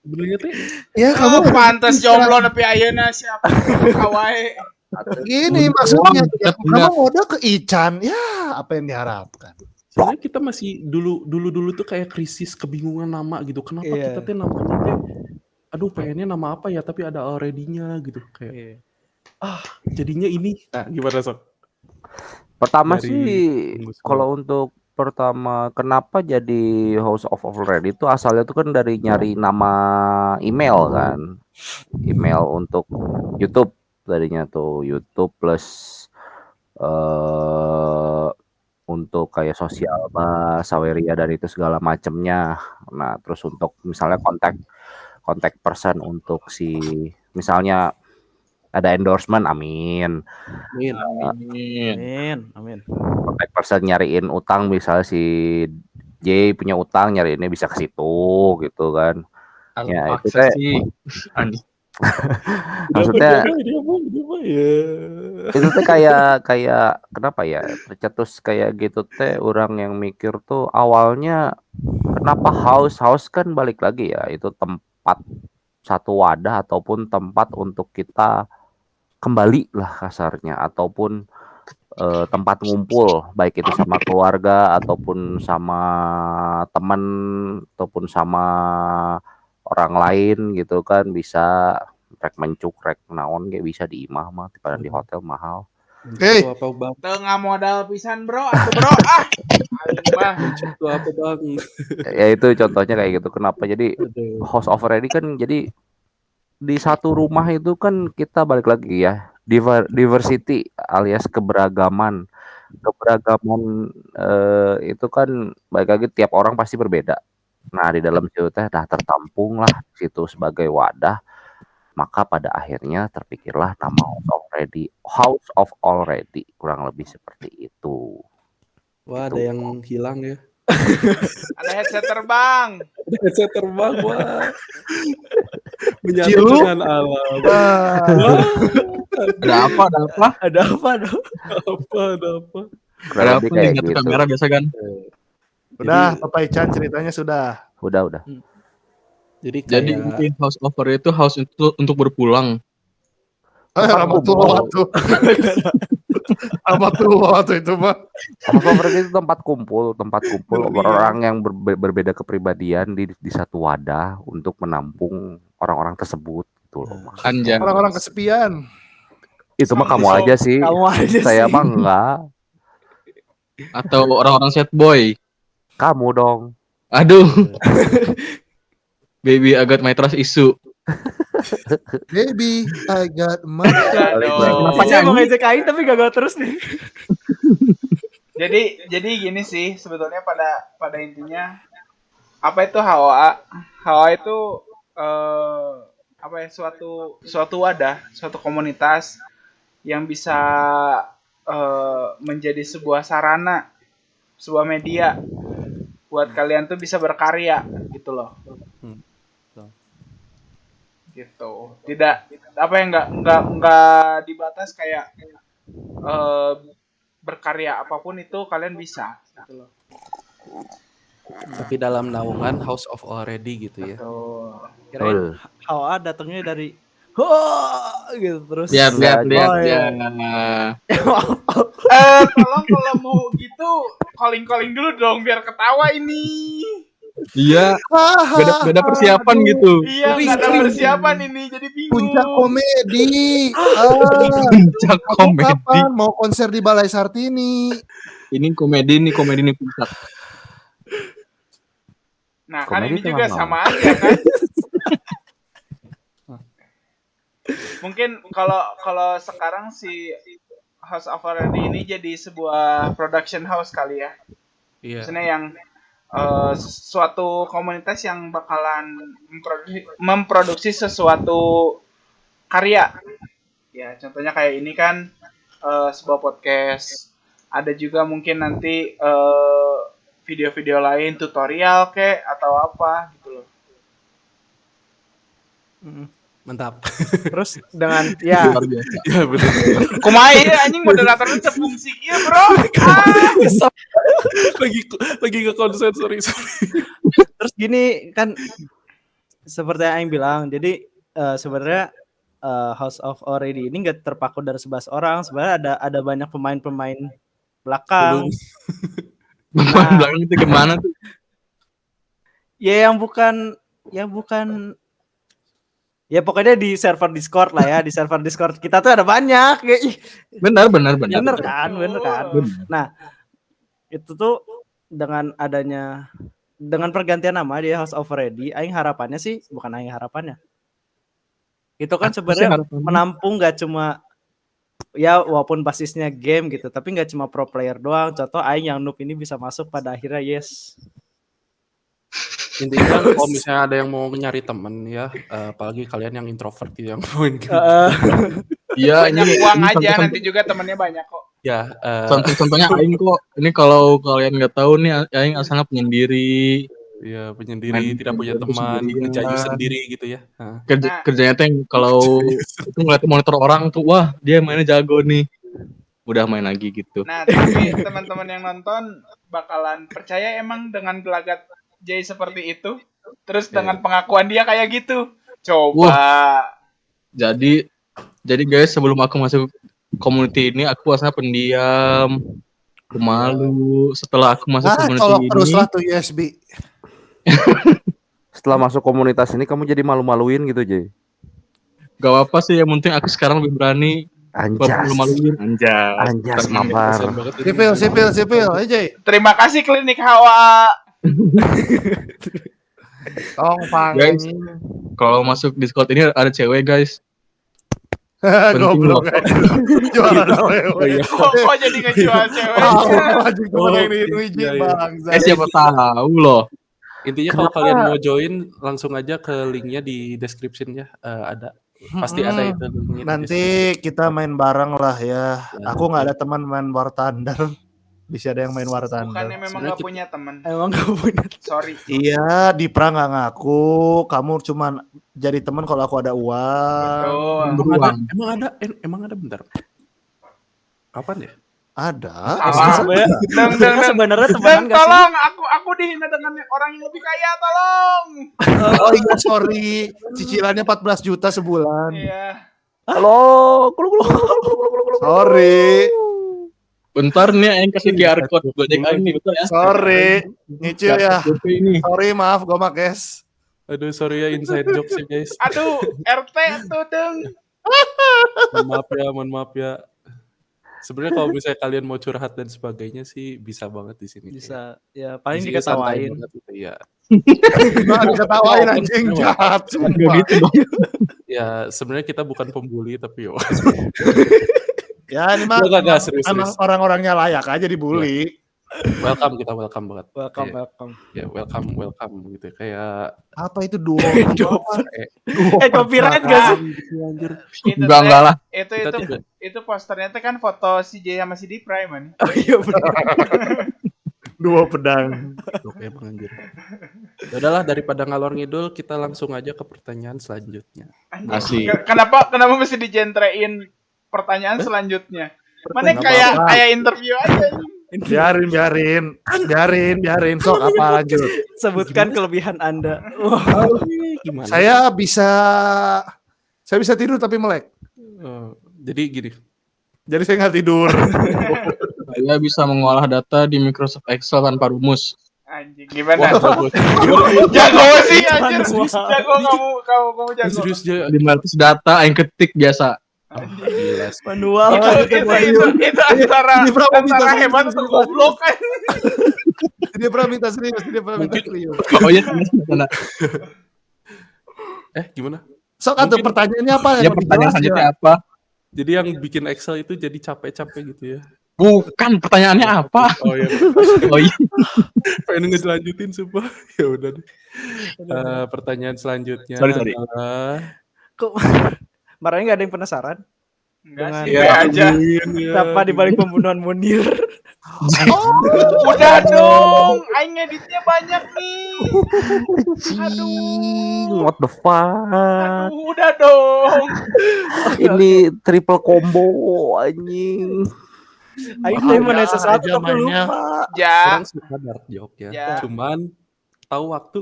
Sebenarnya tuh Ya Oh, pantes jomblo nepi ayeuna siapa kawae. Gini maksudnya ya, kamu ngode ke Ican. Ya, apa yang diharapkan? sebenarnya kita masih dulu tuh kayak krisis kebingungan nama gitu. Kenapa Iya. kita tuh namanya teh aduh pengennya nama apa ya tapi ada already-nya gitu kayak jadinya ini. Nah, gimana sok? Pertama Dari sih Mus. kalau untuk pertama kenapa jadi House of Already itu asalnya tuh kan dari nyari nama email kan. Email untuk YouTube tadinya tuh YouTube plus untuk kayak sosial Saweria dan itu segala macemnya. Nah, terus untuk misalnya kontak person untuk si misalnya ada endorsement, amin. Amin. Kontak person nyariin utang misalnya si J punya utang nyariinnya bisa ke situ gitu kan. Ya, itu Akses teh sih. Anjing. maksudnya dia mah ya. itu teh kayak kenapa ya tercetus kayak gitu teh orang yang mikir tuh awalnya kenapa house kan balik lagi ya itu tempat satu wadah ataupun tempat untuk kita kembali lah kasarnya ataupun tempat ngumpul baik itu sama keluarga ataupun sama teman ataupun sama orang lain gitu kan bisa rek mencuk rek naon kayak bisa di imah mah daripada di hotel mahal. Hey. Itu apa bang? Tengah modal pisan bro, atuh bro. Aing mah. Itu apa bang? Ya itu contohnya kayak gitu. Kenapa jadi Aduh. House of Already kan jadi di satu rumah itu kan kita balik lagi ya diversity alias keberagaman itu kan balik lagi tiap orang pasti berbeda. Nah di dalam situ teh dah tertampung lah situ sebagai wadah. Maka pada akhirnya terpikirlah nama House of Already kurang lebih seperti itu. Wah, ada yang hilang ya. Ada headset terbang. Headset terbang, wah. Menyatu Cilu? dengan alam. Wah. Ada apa? Ada apa dong? Ada apa? Kurang Ada lebih apa kayak nih? gitu. Kamera biasa kan? Udah, Bapak Ican ceritanya sudah. Udah. Jadi Jadi kayak bikin house over itu house untuk berpulang. Rahmatullah tuh. Rahmatullah tuh itu mah. House of Already itu tempat kumpul orang yang berbeda kepribadian di satu wadah untuk menampung orang-orang tersebut gitu loh. Anjay. Orang-orang kesepian. Itu mah kamu aja sih. Kamu aja Saya sih. mah enggak. Atau orang-orang sad boy. Kamu dong. Aduh. Baby, I got my trust issue. Baby, I got money. Aduh. Saya mau ngejek Aing tapi gagal terus nih. Jadi gini sih sebetulnya pada intinya apa itu HOA? HOA itu apa ya suatu wadah, suatu komunitas yang bisa menjadi sebuah sarana, sebuah media buat kalian tuh bisa berkarya gitu loh. Gitu. Tidak apa yang nggak dibatas kayak berkarya apapun itu kalian bisa gitu loh. Tapi dalam naungan House of Already gitu ya. Tuh. Kirain HOA datangnya dari gitu terus. Lihat. Tolong kalau mau gitu calling dulu dong biar ketawa ini. Iya, beda persiapan gitu. Iya, nggak ada persiapan ini, jadi bingung. Puncak komedi. Puncak Aku komedi. kapan mau konser di Balai Sartini? Ini komedi nih puncak. Nah, kan Komedi ini juga tengah sama aja kan. Mungkin kalau sekarang si House of Already ini jadi sebuah production house kali ya. Iya. Maksudnya yang suatu komunitas yang bakalan memproduksi sesuatu karya. Ya, contohnya kayak ini kan sebuah podcast. Ada juga mungkin nanti video-video lain, tutorial kek atau apa gitu loh. Mantap. Terus dengan ya Luar biasa. Ya betul. Kumaha ieu anjing moderatornya teu fungsi ieu, Bro. lagi ke konsen sorry. terus gini kan seperti yang Aing bilang. Jadi sebenarnya House of Already ini nggak terpaku dari 11 orang. Sebenarnya ada banyak pemain-pemain belakang. Pemain belakang itu gimana tuh? Ya yang bukan ya pokoknya di server Discord lah ya. Di server Discord kita tuh ada banyak. Benar. Bener kan? Benar. Nah, itu tuh dengan pergantian nama di House of Already, aing harapannya sih bukan aing harapannya. Itu kan sebenarnya menampung gak cuma ya walaupun basisnya game gitu, tapi gak cuma pro player doang. Contoh aing yang noob ini bisa masuk pada akhirnya yes. Intinya kan kalau misalnya ada yang mau nyari temen ya, apalagi kalian yang introvert gitu yang main game. Iya, Banyak ini uang aja contoh- nanti juga temennya banyak kok. Ya, Contohnya Aing kok. Ini kalau kalian nggak tahu nih, Aing asalnya penyendiri. ya penyendiri, tidak punya teman, sendirian. ngejayu sendiri gitu ya. Kerjanya tuh yang kalau itu ngeliat monitor orang tuh, wah dia mainnya jago nih. Udah main lagi gitu. Nah, tapi teman-teman yang nonton bakalan percaya emang dengan gelagat Jay seperti itu? Terus dengan pengakuan dia kayak gitu? Coba. Jadi guys, sebelum aku masuk community ini, aku asalnya pendiam, pemalu. Setelah aku masuk community Colok ini, terus lah tuh USB. Setelah masuk komunitas ini kamu jadi malu-maluin gitu, Jay. gak apa sih, yang penting aku sekarang lebih berani. Anjas. Malu-maluin. Anjas mapar. Sipil aja. Terima kasih Klinik Hawa. Tong Guys, kalau masuk Discord ini ada cewek guys. Goblok. Jualan awewe. Kok jadi ngejual cewek? Wajib temen yang diuji bangsa. Siapa tahu loh. Intinya kalau kalian mau join langsung aja ke linknya di description ya, ada pasti ada itu linknya. Nanti kita main bareng lah ya. Aku nggak ada teman main War Thunder. Bisa ada yang main War Thunder. Bukannya memang gak punya teman. Emang gak punya. Sorry. Iya, Dipra nggak ngaku. Kamu cuman jadi teman kalau aku ada uang. Betul. Emang ada bentar. Kapan ya? Ada. Sebenarnya temenan gak sih? Tolong, aku dihina dengan orang yang lebih kaya, tolong. Oh iya, sorry. Cicilannya 14 juta sebulan. Iya. Halo. Sorry. Bentar nih yang kasih QR code Gojek Aing nih, bentar ya. Sorry. Nyicil ya. Ini. Sorry, maaf gue makes. Aduh sorry ya inside jokes ya guys. Aduh, RT tuh deng. Mohon maaf ya. Sebenarnya kalau misalnya kalian mau curhat dan sebagainya sih bisa banget di sini. Bisa ya paling Isinya santai diketawain. banget gitu, ya. Nah, diketawain anjing jahat Enggak sumpah. gitu dong. Ya sebenarnya kita bukan pembuli tapi yo. Ya ini mah Enggak, serius. emang orang-orangnya layak aja dibully. Welcome banget. Welcome. Ya welcome gitu kayak Apa itu duo? Copyright gak sih? anjir. Enggak lah. Kita tidak Itu posternya teh kan foto si J sama si Dipra man. Oh iya benar. Duo pedang. oke Bang anjir. Ya udahlah daripada ngalor ngidul kita langsung aja ke pertanyaan selanjutnya. Asik. Kenapa mesti dijentrein pertanyaan selanjutnya? Mana Pertanyaan kayak apa? kayak interview aja. Biarin. Sok apa lanjut? Sebutkan kelebihan Anda. Gimana? Saya bisa tidur tapi melek. Jadi gini. Jadi saya nggak tidur. Saya bisa mengolah data di Microsoft Excel tanpa rumus. Anjing gimana? Wah, Jago sih anjir. Jago kamu jago. serius dia 500 data yang ketik biasa. gila. Manual. Itu antara Ini berapa minta serius, hebat atau goblok kan? Dia pernah minta serius. Oh iya, sana. Gimana? Sok atau pertanyaannya apa? Ya pertanyaan selanjutnya apa? Jadi yang bikin Excel itu jadi capek-capek gitu ya. Bukan, pertanyaannya apa? Oh iya. Oh iya. Pengen ngelanjutin sumpah. Ya udah deh. Pertanyaan selanjutnya Sorry. adalah Kok marahnya nggak ada yang penasaran? Enggak Dengan- sih, be aja. Siapa di balik pembunuhan Munir? Udah dong, aing ngeditnya banyak nih. What the fuck? Aduh, udah dong. Ini triple combo anjing. Ayo teh mana Aja sesuatu aku mainnya. lupa. Ja, orang suka dark joke ya. Ya. Cuman tahu waktu.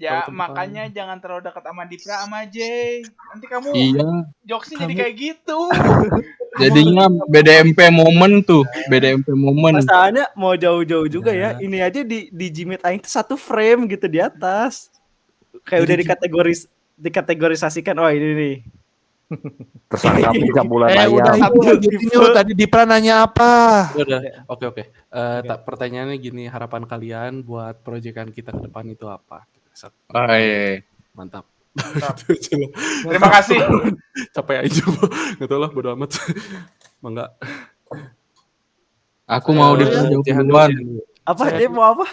ya Tahu makanya jangan terlalu dekat sama Dipra sama Jay. Nanti kamu Iya, jokesnya jadi kayak gitu. jadinya BDMP momen tuh, BDMP momen. Masalahnya mau jauh-jauh juga ya. Ini aja di Jimit Aing tuh satu frame gitu di atas. Kayak udah dikategorisasikan. Oh ini nih. Tersangka pencabulan Udah ayam. itu ini tadi Dipra nanya apa? Udah. Oke. Pertanyaannya gini, harapan kalian buat proyekan kita ke depan itu apa? Oh, iya. Mantap. Mantap. Itu aja lah. Terima kasih. Capek aja. Enggak tahu lah, bodo amat. Mangga. Aku mau Dipra jawab duluan. Apa Saya- dia mau apa?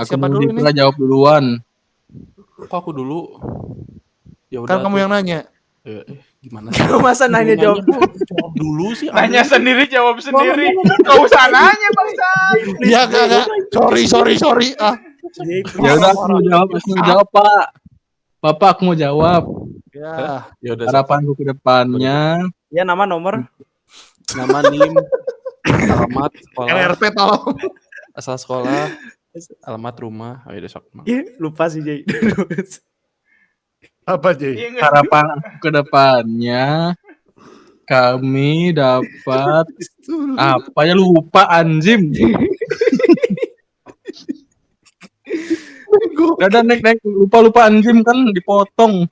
Aku Siapa mau dulu ini? Dipra jawab duluan. Kok aku dulu? Ya Kan udah. kamu yang nanya. Gimana sih? Masa nanya jawab? Jawab dulu sih. Nanya sendiri, jawab sendiri. Gak usah nanya, Bangsa. Iya kagak. Sorry. Ya udah aku mau jawab, Pak. Bapak aku mau jawab. Ya. Ya udah. Harapanku ke depannya Ya nama nomor. Nama NIM, alamat sekolah, LRP tolong. asal sekolah, alamat rumah. Ayo deh sok. Ih, lupa sih Jay. Apa Jay? Iya, nggak? harapan aku ke depannya kami dapat apa ya, lupa anjim. Udah nek lupa anjim kan dipotong.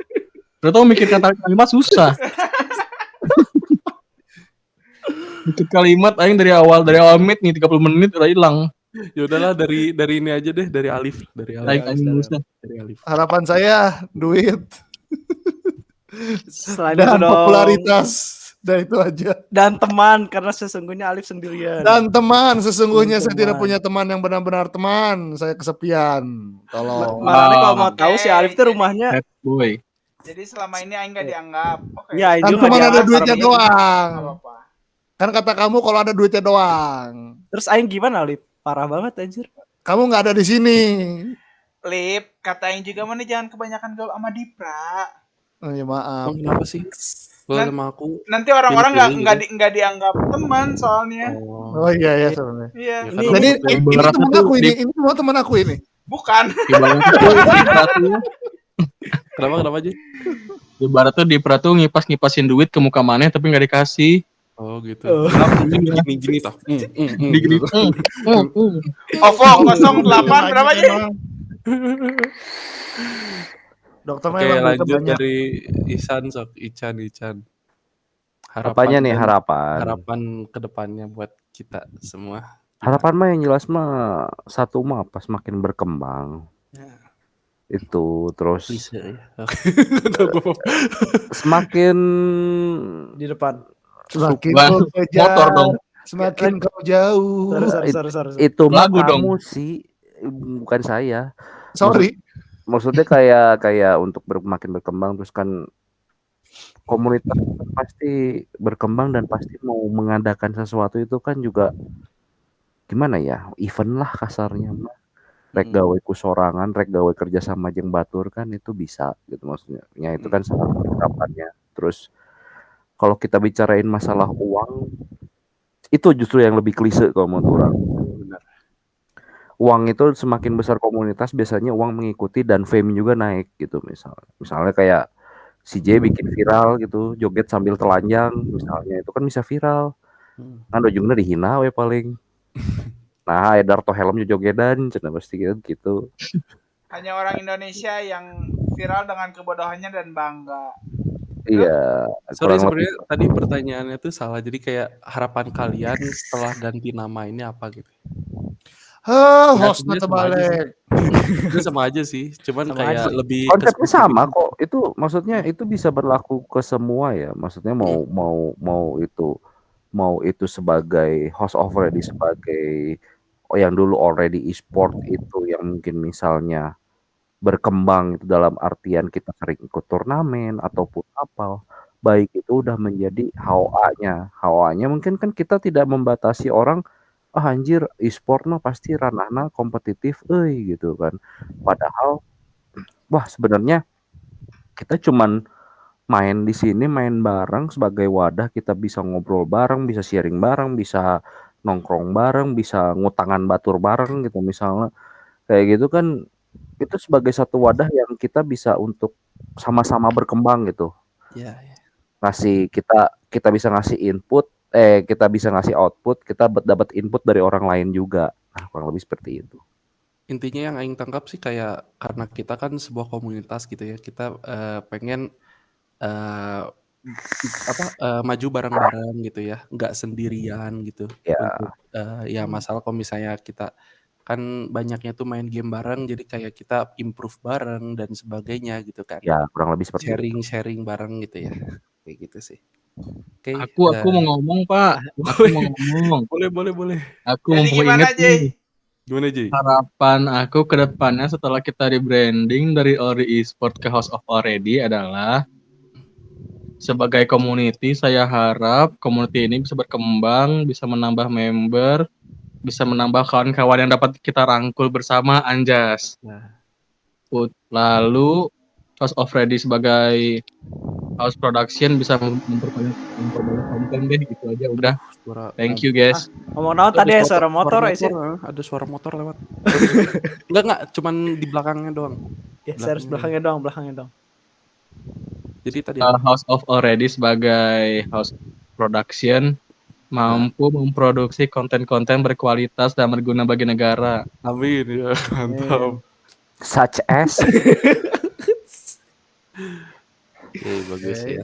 Udah tau mikir kalimat susah. Mikir kalimat aing dari awal menit nih 30 menit udah hilang. Ya udahlah dari ini aja deh, dari Alif. Aing susah. Dari Alif. Harapan saya duit Selain dan itu dong. popularitas. Dan itu aja. Dan teman karena sesungguhnya Alif sendirian. Dan teman, sesungguhnya saya Teman. tidak punya teman yang benar-benar teman. Saya kesepian. Tolong. Makanya kalau mau Oke. tahu si Alif tuh rumahnya Bad boy. Jadi selama ini aing gak dianggap. Oke. ya Kan juga cuma dia ada asal duitnya begini. doang. Gak apa-apa. Kan kata kamu kalau ada duitnya doang. Terus aing gimana Alif? Parah banget anjir. Kamu nggak ada di sini. Lip, kata aing juga mana jangan kebanyakan gaul sama Dipra. Oh, ya maaf. Emang kenapa sih? Kalau sama aku. Nanti orang-orang Pilih-pilih nggak dianggap teman soalnya. Oh iya sebenarnya. Iya. Ya, Ini- Jadi karena ini berat teman tuh aku ini. di- Ini semua teman aku ini. Bukan. kenapa aja? Ibarat tuh di tuh ngipasin duit ke muka maneh tapi nggak dikasih. Oh gitu. Oh. Gini toh. Digini. OVO 08 berapa aja? Emang. Dokter Oke, memang duitnya lanjut banyak. dari Ican sok. Ican. Apanya nih dan harapan? harapan kedepannya buat kita semua. Harapan mah yang jelas mah satu mah pas makin berkembang Itu terus Bisa ya. semakin Di depan. Semakin Bang, kau motor kejar, dong. semakin kau jauh. Sorry. itu mah Lagu dong. kamu sih, bukan saya. Sorry. Maksudnya kayak untuk makin berkembang terus kan komunitas pasti berkembang dan pasti mau mengadakan sesuatu itu kan juga gimana ya, event lah kasarnya mah. Rek gawe ku sorangan, rek gawe kerja sama jeung batur kan itu bisa gitu maksudnya. Ya itu kan salah satu harapannya. Terus kalau kita bicarain masalah uang, itu justru yang lebih klise kalau menurut orang. Benar. Uang itu semakin besar komunitas biasanya uang mengikuti dan fame juga naik gitu misalnya. Misalnya kayak si J bikin viral gitu, joget sambil telanjang misalnya itu kan bisa viral. Kan ujungnya dihina we paling. Nah, edar to helm jogedan cenah pasti gitu. Hanya orang Indonesia yang viral dengan kebodohannya dan bangga. Iya, Sorry kurang lebih. sebenarnya tadi pertanyaannya tuh salah. Jadi kayak harapan kalian setelah ganti nama ini apa gitu? Hostnya terbalik. Itu sama aja sih. Cuman Sama kayak aja. lebih Konsepnya spesifik. sama kok. Itu maksudnya itu bisa berlaku ke semua ya. Maksudnya mau itu sebagai host of already sebagai yang dulu already e-sport itu yang mungkin misalnya berkembang itu dalam artian kita sering ikut turnamen ataupun apa, baik itu udah menjadi HOA-nya. HOA-nya mungkin kan kita tidak membatasi orang, ah anjir e-sport mah pasti ranahna kompetitif gitu kan. Padahal wah sebenarnya kita cuman main di sini, main bareng sebagai wadah kita bisa ngobrol bareng, bisa sharing bareng, bisa nongkrong bareng, bisa ngutangan batur bareng gitu misalnya. Kayak gitu kan itu sebagai satu wadah yang kita bisa untuk sama-sama berkembang gitu. Iya. Kita bisa ngasih input, kita bisa ngasih output, kita dapat input dari orang lain juga. Nah, kurang lebih seperti itu. Intinya yang aing tangkap sih kayak karena kita kan sebuah komunitas gitu ya. Kita pengen maju bareng-bareng gitu ya, nggak sendirian gitu. Ya. Untuk ya masalah kalau misalnya kita kan banyaknya tuh main game bareng, jadi kayak kita improve bareng dan sebagainya gitu kan. Ya, kurang lebih seperti itu. Sharing bareng gitu ya, kayak gitu sih. Oke. Aku mau ngomong Pak. Aku mau ngomong. Boleh. Aku Jadi mau gimana, inget Jay? nih. Gimana Ji? Harapan aku ke depannya setelah kita rebranding dari Ori Esport ke House of Already adalah sebagai community saya harap community ini bisa berkembang, bisa menambah member, bisa menambah kawan-kawan yang dapat kita rangkul bersama Anjas. Nah, Lalu House of Already sebagai house production bisa memperbanyak konten deh gitu aja udah. Thank you guys. Ngomong naon tadi ya suara motor sih. Ada suara motor lewat. Enggak, cuman di belakangnya doang. Ya, serius belakangnya doang. Jadi tadi House of Already sebagai house production mampu memproduksi konten-konten berkualitas dan berguna bagi negara. amin ya, mantap. Such as Bagus ya.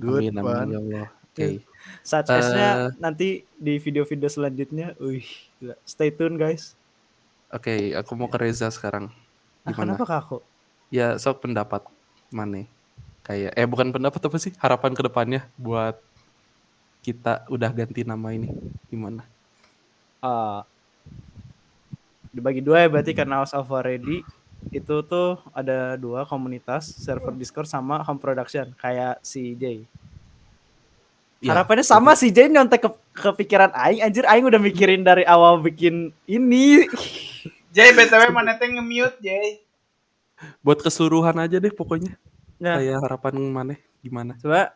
Good Amin one. ya Allah. Oke. Such as-nya nanti di video-video selanjutnya. Gila. Stay tune guys. Oke, aku mau ke Reza sekarang. Gimana? Kenapa Kak aku? Ya, sok pendapat mana? Kayak bukan pendapat apa sih? Harapan ke depannya buat kita udah ganti nama ini gimana? Dibagi dua ya berarti karena House of Already itu tuh ada 2 komunitas, server Discord sama home production kayak si Jay. Ya, Harapannya sama si Jay nyontek kepikiran aing, anjir aing udah mikirin dari awal bikin ini. Jay, BTW mana teh nge-mute, Jay. buat keseluruhan aja deh pokoknya. Nah, Kayak harapan mana gimana? coba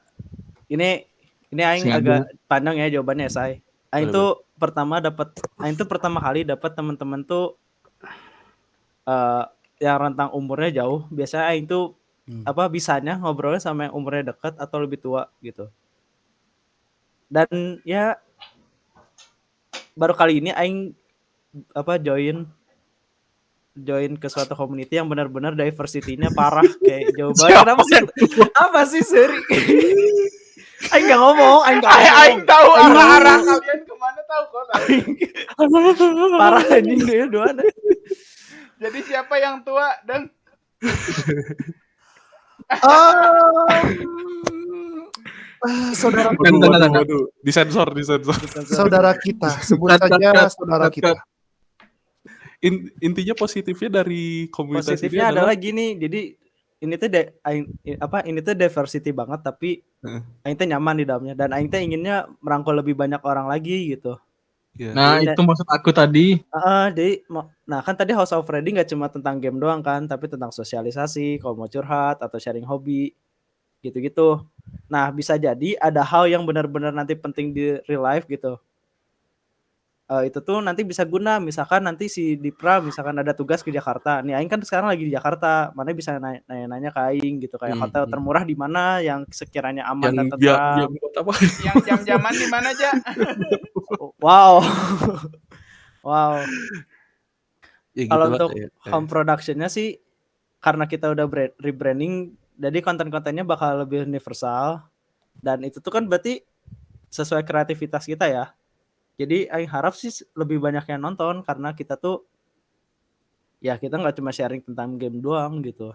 ini aing Sengaja. agak panjang ya jawabannya saya. Aing Boleh, tuh pertama kali dapat teman-teman tuh yang rentang umurnya jauh. Biasanya aing tuh bisanya ngobrolnya sama yang umurnya dekat atau lebih tua gitu. Dan ya baru kali ini aing join ke suatu community yang benar-benar diversity-nya parah kayak jauh banget. Kenapa sih? Apa sih seri? Aing nggak ngomong, Aing tahu arah-arah kalian kemana tahu kok. parah anjing dia doang. Jadi siapa yang tua dan Saudara Waduh. Disensor. saudara kita, sebut saja saudara kita. Intinya positifnya dari komunitas ini Positifnya adalah adalah gini, jadi ini tuh ini tuh diversity banget, tapi aing teh nyaman di dalamnya dan aing teh inginnya merangkul lebih banyak orang lagi gitu. ya, Nah, itu maksud aku tadi. Jadi nah kan tadi House of Freddy nggak cuma tentang game doang kan, tapi tentang sosialisasi, kalau mau curhat atau sharing hobi gitu-gitu. Nah, bisa jadi ada hal yang benar-benar nanti penting di real life gitu. Itu tuh nanti bisa guna, misalkan nanti si Dipra misalkan ada tugas ke Jakarta. Nih aing kan sekarang lagi di Jakarta, mana bisa nanya-nanya ke aing gitu kayak hotel termurah di mana yang sekiranya aman dan tentram. buat apa? yang jam-jaman di mana aja? Wow. Wow. Ya gitu Kalau lah, untuk kayak- home production-nya sih karena kita udah rebranding, jadi konten-kontennya bakal lebih universal dan itu tuh kan berarti sesuai kreativitas kita ya. Jadi aing harap sih lebih banyak yang nonton karena kita tuh ya kita nggak cuma sharing tentang game doang gitu.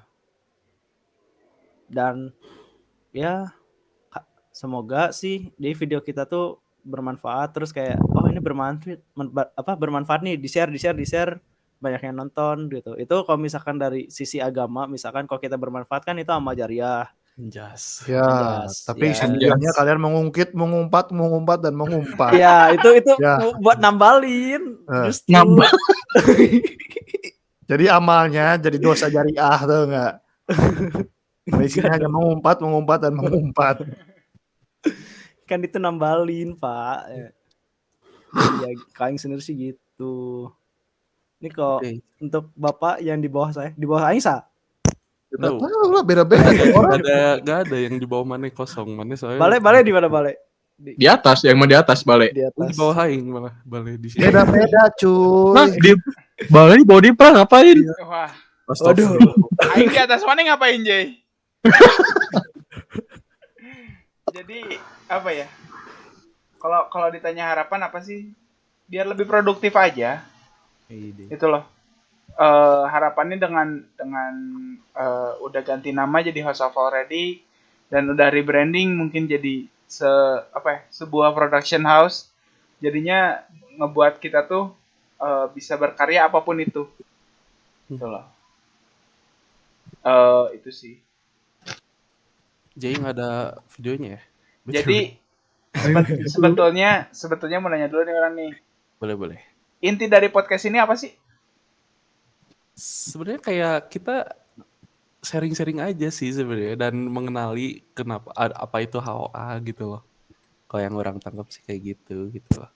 Dan ya semoga sih di video kita tuh bermanfaat, terus kayak oh ini bermanfaat nih, di share banyak yang nonton gitu. Itu kalau misalkan dari sisi agama, misalkan kalau kita bermanfaat kan itu amal jariah. Jas. Ya, Anjas, tapi ya. setidaknya kalian mengumpat dan mengumpat. Ya, itu Ya. buat nambalin. Justru. Nambah. Jadi amalnya jadi dosa jariah tuh enggak? Isinya hanya mengumpat dan mengumpat. Kan itu nambalin, Pak. Ya, kain sendiri sih gitu. Ini kok Oke. untuk Bapak yang di bawah saya, di bawah Aisa. Nggak Tahu. tahu lah, beda-beda orang. Gak ada yang di bawah mana kosong. Mana soalnya Balik di mana balik? Di atas, yang mau di atas balik. Di di atas. bawah aing malah balik di sini. Beda-beda Nah, cuy. di balik body pra ngapain? Wah, Waduh. aing di atas mana ngapain, Jay? Jadi apa ya? Kalau ditanya harapan apa sih? Biar lebih produktif aja. Itu loh. Harapannya dengan udah ganti nama jadi House of Already dan udah rebranding mungkin jadi sebuah production house. Jadinya ngebuat kita tuh bisa berkarya apapun itu. Gitu loh. Itu sih. Jadi nggak ada videonya ya? Jadi sebetulnya mau nanya dulu nih orang nih. Boleh. Inti dari podcast ini apa sih? Sebenarnya kayak kita sharing-sharing aja sih sebenarnya dan mengenali kenapa apa itu HOA gitu loh. Kalau yang orang tangkap sih kayak gitu loh.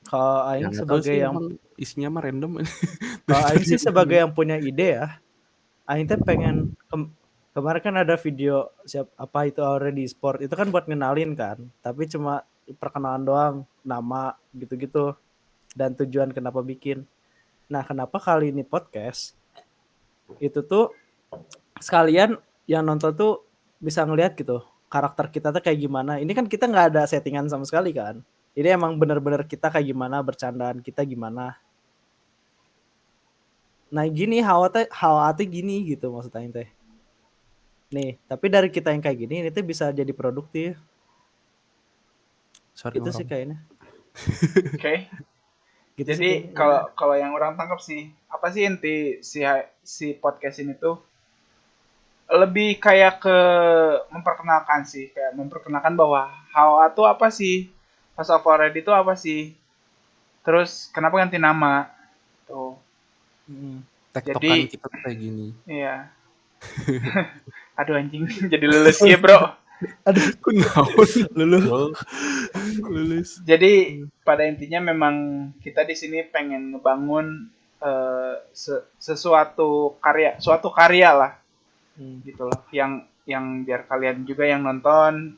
Kalau aing Yang nggak tahu sebagai sih, yang emang isinya mah random. kalau aing sih sebagai yang punya ide ya. Aing teh pengen kemarin kan ada video apa itu Already Sport, itu kan buat ngenalin kan, tapi cuma perkenalan doang, nama gitu-gitu dan tujuan kenapa bikin. Nah, kenapa kali ini podcast? Itu tuh sekalian yang nonton tuh bisa ngelihat gitu karakter kita tuh kayak gimana. Ini kan kita nggak ada settingan sama sekali kan. Ini emang bener-bener kita kayak gimana, bercandaan kita gimana. Nah gini hawa teh gini gitu maksudnya teh. Nih, tapi dari kita yang kayak gini ini tuh bisa jadi produktif. Sorry, Itu orang. sih kayaknya. Oke. Gitu Jadi sih kayaknya. kalau yang orang tangkap sih, apa sih inti si podcast ini tuh lebih kayak ke memperkenalkan sih, kayak memperkenalkan bahwa HOA tuh apa sih, House of Already itu apa sih, terus kenapa ganti nama, tuh. Tektokan Jadi- kita tuh kayak gini. Iya. Aduh anjing, jadi lulus ya bro. Lulus. Jadi pada intinya memang kita di sini pengen ngebangun suatu karya lah, gitu loh. Yang biar kalian juga yang nonton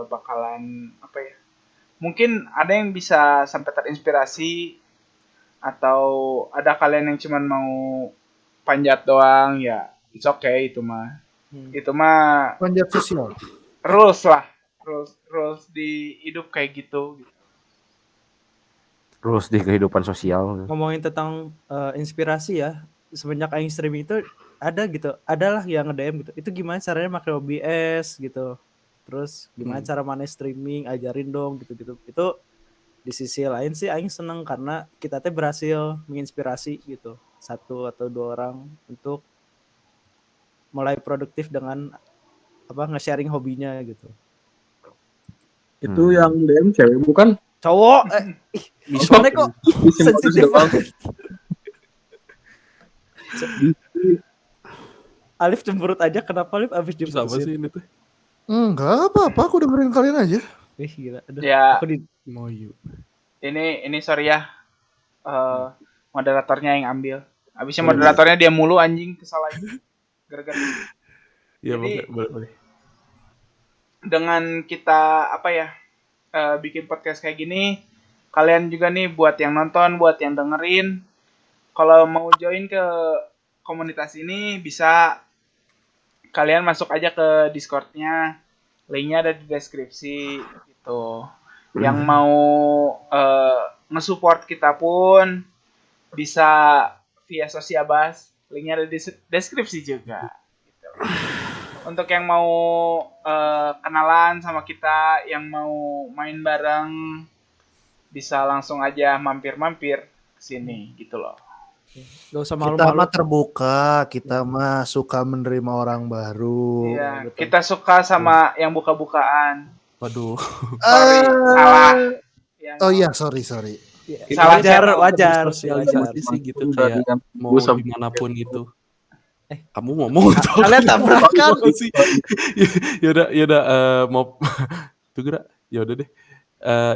bakalan apa ya? Mungkin ada yang bisa sampai terinspirasi atau ada kalian yang cuman mau panjat doang ya, it's okay itu mah. Itu mah Panjat sosial. rules lah. Rules di hidup kayak gitu. Terus di kehidupan sosial. Ngomongin tentang inspirasi ya, semenjak aing streaming itu adalah yang nge-DM gitu. Itu gimana caranya pakai OBS gitu. Terus gimana cara mana streaming, ajarin dong gitu-gitu. Itu di sisi lain sih aing seneng karena kita teh berhasil menginspirasi gitu. 1 atau 2 orang untuk mulai produktif dengan nge-sharing hobinya gitu. Itu yang DM cewek bukan? Cowok misalnya kok sensitif banget. Alif cemberut aja, kenapa Alif abis Terus apa sih diputusin? ini tuh? Enggak apa-apa, aku dengerin kalian aja. Gila. Aduh, Ya, aku Mau you. ini sorry ya. Moderatornya yang ambil. Abisnya moderatornya dia mulu anjing, kesal lagi. Gara-gara. Ya Jadi- boleh. Dengan kita bikin podcast kayak gini, kalian juga nih buat yang nonton, buat yang dengerin, kalau mau join ke komunitas ini bisa kalian masuk aja ke Discord-nya, linknya ada di deskripsi gitu. Yang mau nge-support kita pun bisa via Sosiabas, linknya ada di deskripsi juga. Gitu. Untuk yang mau kenalan sama kita, yang mau main bareng, bisa langsung aja mampir-mampir ke sini gitu loh. gak usah Kita mah malu-malu. terbuka, kita mah suka menerima orang baru. Iya, betul. kita suka sama yang buka-bukaan. Waduh. Sorry, salah. Yang Oh iya, sorry. Salah Wajar channel. sih, wajar. Sih gitu Dari kayak yang mau gua sama- dimanapun itu. Kamu ngomong atau Kalian tabrakan. sih? Yaudah, mau tuh gerak. Yaudah deh.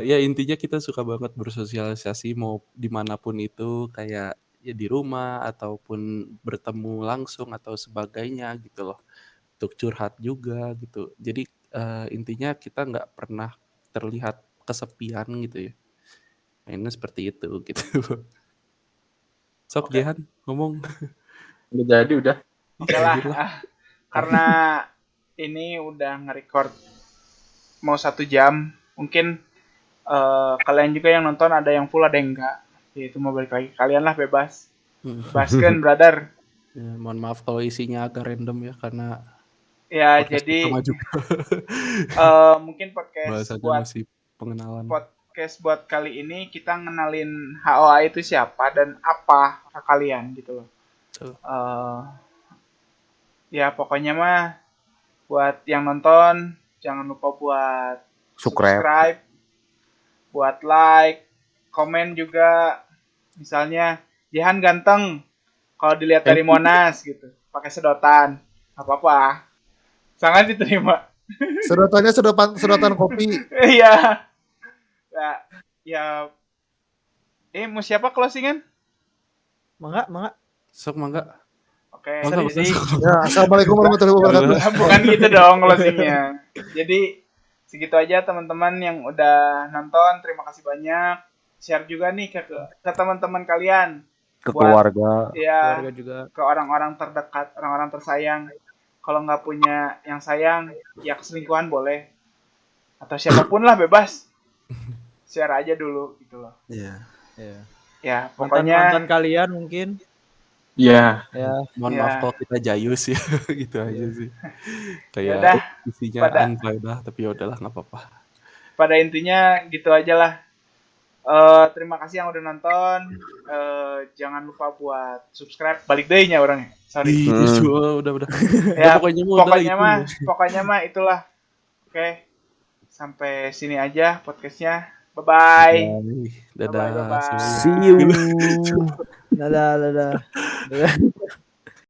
Ya intinya kita suka banget bersosialisasi mau dimanapun itu, kayak ya di rumah ataupun bertemu langsung atau sebagainya gitu loh, untuk curhat juga gitu. Jadi intinya kita nggak pernah terlihat kesepian gitu ya, mainnya seperti itu gitu. Sok Jehan ngomong. Udah jadi udah. Oke lah, karena ini udah nge-record mau 1 jam, mungkin kalian juga yang nonton ada yang full ada yang enggak. Ya itu mau balik lagi, kalian lah bebas. Basken brother. Ya, mohon maaf kalau isinya agak random ya, karena Ya podcast jadi pertama juga. mungkin podcast Bahasanya buat masih pengenalan. buat kali ini kita ngenalin HOA itu siapa dan apa ke kalian gitu loh. Betul. Ya pokoknya mah buat yang nonton jangan lupa buat subscribe, buat like, komen juga. Misalnya Jihan ganteng kalau dilihat dari Monas gitu, pakai sedotan, apa-apa, sangat diterima. Sedotannya sedotan kopi. Iya. Ya. Mau siapa closingan? Mangga. Sok mangga. Oke, Mangga, jadi Ya, assalamualaikum warahmatullahi wabarakatuh. bukan gitu dong closingnya. Jadi segitu aja teman-teman yang udah nonton, terima kasih banyak. Share juga nih ke teman-teman kalian, Ke Buat- keluarga. ya Keluarga juga. ke orang-orang terdekat, orang-orang tersayang. Kalau nggak punya yang sayang, ya keselingkuhan boleh. Atau siapapun lah bebas. Share aja dulu gitu loh. Iya. Ya, pokoknya Mantan kalian mungkin. Iya. Ya. Mohon Ya. maaf kalau kita jayus ya, gitu aja sih. Yaudah, Kayak isinya pada- unfaedah, tapi ya udahlah nggak apa-apa. pada intinya gitu aja lah. Terima kasih yang udah nonton. Jangan lupa buat subscribe. Balik deh-nya orangnya. Sorry. Udah. Ya, pokoknya mah udah pokoknya mah itulah. Oke. Sampai sini aja podcastnya. Bye-bye. Dadah. Bye-bye. semuanya. See you. Dadah.